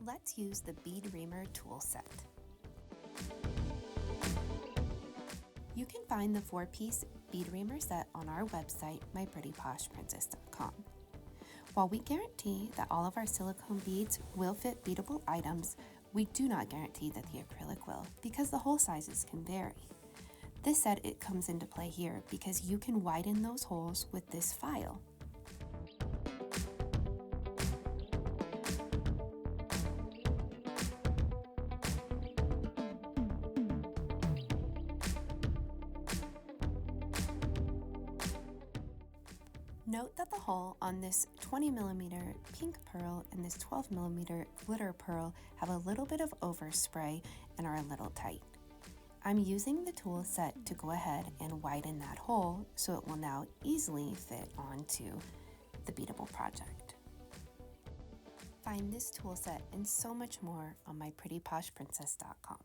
Let's use the Bead Reamer tool set. You can find the 4-piece Bead Reamer set on our website, myprettyposhprincess.com. While we guarantee that all of our silicone beads will fit beadable items, we do not guarantee that the acrylic will, because the hole sizes can vary. This set comes into play here because you can widen those holes with this file. Note that the hole on this 20mm pink pearl and this 12mm glitter pearl have a little bit of overspray and are a little tight. I'm using the tool set to go ahead and widen that hole so it will now easily fit onto the Beadable project. Find this tool set and so much more on myprettyposhprincess.com.